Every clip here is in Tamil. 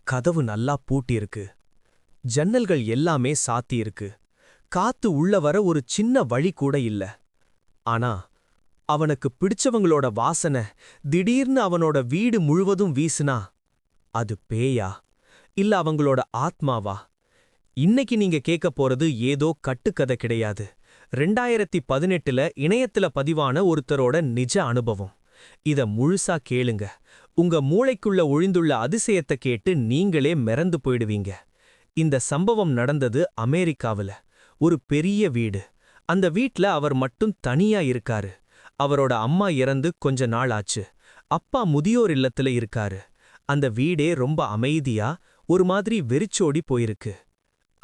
கதவு நல்லா பூட்டியிருக்கு. ஜன்னல்கள் எல்லாமே சாத்தியிருக்கு. காத்து உள்ள வர ஒரு சின்ன வழி கூட இல்ல. ஆனா அவனுக்கு பிடிச்சவங்களோட வாசனை திடீர்னு அவனோட வீடு முழுவதும் வீசுனா அது பேயா இல்ல அவங்களோட ஆத்மாவா? இன்னைக்கு நீங்க கேட்க போறது ஏதோ கட்டுக்கதை கிடையாது. 2018ல இணையத்துல பதிவான ஒருத்தரோட நிஜ அனுபவம். இத முழுசா கேளுங்க. உங்க மூளைக்குள்ள ஒழிந்துள்ள அதிசயத்தை கேட்டு நீங்களே மிரந்து போயிடுவீங்க. இந்த சம்பவம் நடந்தது அமெரிக்காவுல. ஒரு பெரிய வீடு. அந்த வீட்ல அவர் மட்டும் தனியா இருக்காரு. அவரோட அம்மா இறந்து கொஞ்ச நாள் ஆச்சு. அப்பா முதியோர் இல்லத்துல இருக்காரு. அந்த வீடே ரொம்ப அமைதியா ஒரு மாதிரி வெறிச்சோடி போயிருக்கு.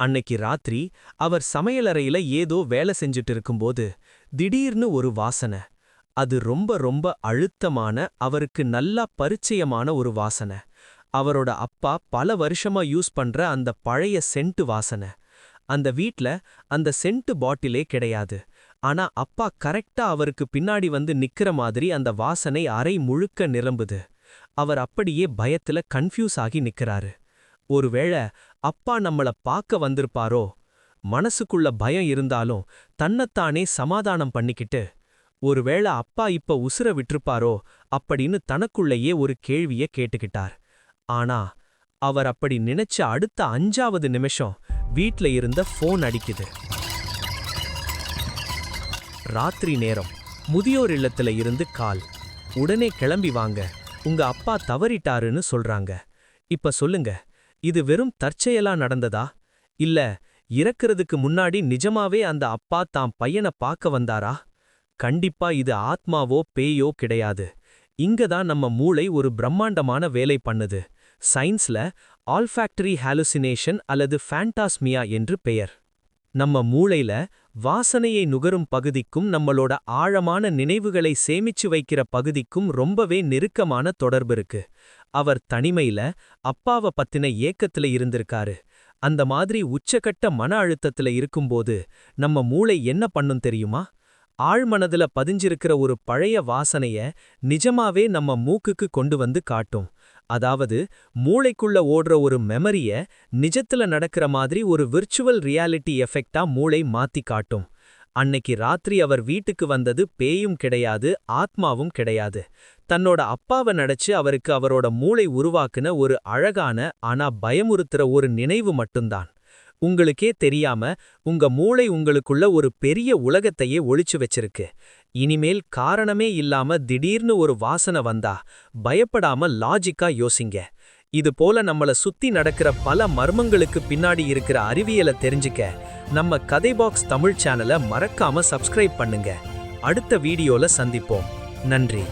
அன்னைக்கு ராத்திரி அவர் சமையலறையில ஏதோ வேலை செஞ்சுட்டு இருக்கும்போது திடீர்னு ஒரு வாசனை. அது ரொம்ப ரொம்ப அழுத்தமான, அவருக்கு நல்லா பரிச்சயமான ஒரு வாசனை. அவரோட அப்பா பல வருஷமா யூஸ் பண்ற அந்த பழைய சென்ட் வாசனை. அந்த வீட்ல அந்த சென்ட் பாட்டிலே கிடையாது. ஆனா அப்பா கரெக்டா அவருக்கு பின்னாடி வந்து நிக்கிற மாதிரி அந்த வாசனை அறை முழுக்க நிரம்புது. அவர் அப்படியே பயத்துல கன்ஃபியூஸ் ஆகி நிக்கிறாரு. ஒருவேளை அப்பா நம்மள பார்க்க வந்திருப்பாரோ? மனசுக்குள்ள பயம் இருந்தாலும் தன்னைத்தானே சமாதானம் பண்ணிக்கிட்டு, ஒருவேளை அப்பா இப்ப உசுர விட்டிருப்பாரோ அப்படின்னு தனக்குள்ளேயே ஒரு கேள்விய கேட்டுக்கிட்டார். ஆனா அவர் அப்படி நினைச்ச அடுத்த 5வது நிமிஷம் வீட்ல இருந்த ஃபோன் அடிக்குது. ராத்திரி நேரம். முதியோர் இல்லத்துல இருந்து கால். உடனே கிளம்பி வாங்க, உங்க அப்பா தவறிட்டாருன்னு சொல்றாங்க. இப்ப சொல்லுங்க, இது வெறும் தற்செயலா நடந்ததா? இல்ல இறக்குறதுக்கு முன்னாடி நிஜமாவே அந்த அப்பா தாம் பையனை பார்க்க வந்தாரா? கண்டிப்பா இது ஆத்மாவோ பேயோ கிடையாது. இங்கதான் நம்ம மூளை ஒரு பிரம்மாண்டமான வேலை பண்ணுது. சயின்ஸ்ல ஆல்ஃபாக்டரி ஹாலுசினேஷன் அல்லது ஃபேண்டாஸ்மியா என்று பெயர். நம்ம மூளையில வாசனையை நுகரும் பகுதிக்கும் நம்மளோட ஆழமான நினைவுகளை சேமிச்சு வைக்கிற பகுதிக்கும் ரொம்பவே நெருக்கமான தொடர்பு இருக்கு. அவர் தனிமையில அப்பாவை பத்தின ஏக்கத்துல இருந்திருக்காரு. அந்த மாதிரி உச்சக்கட்ட மன அழுத்தத்துல இருக்கும்போது நம்ம மூளை என்ன பண்ணும் தெரியுமா? ஆழ்மனதுல பதிஞ்சிருக்கிற ஒரு பழைய வாசனைய நிஜமாவே நம்ம மூக்குக்கு கொண்டு வந்து காட்டும். அதாவது மூளைக்குள்ள ஓடுற ஒரு மெமரிய நிஜத்துல நடக்கிற மாதிரி ஒரு விர்ச்சுவல் ரியாலிட்டி எஃபெக்டா மூளை மாத்தி காட்டும். அன்னைக்கு ராத்திரி அவர் வீட்டுக்கு வந்தது பேயும் கிடையாது, ஆத்மாவும் கிடையாது. தன்னோட அப்பாவை நடிச்சு அவருக்கு அவரோட மூளை உருவாக்குன ஒரு அழகான ஆனா பயமுறுத்துற ஒரு நினைவு மட்டும்தான். உங்களுக்கே தெரியாம உங்க மூளை உங்களுக்குள்ள ஒரு பெரிய உலகத்தையே ஒளிச்சு வச்சிருக்கு. இனிமேல் காரணமே இல்லாம திடீர்னு ஒரு வாசனை வந்தா பயப்படாம லாஜிக்கா யோசிங்க. இது போல நம்மள சுத்தி நடக்கிற பல மர்மங்களுக்கு பின்னாடி இருக்கிற அறிவியலை தெரிஞ்சுக்க நம்ம கதை பாக்ஸ் தமிழ் சேனலை மறக்காம சப்ஸ்கிரைப் பண்ணுங்க. அடுத்த வீடியோல சந்திப்போம். நன்றி.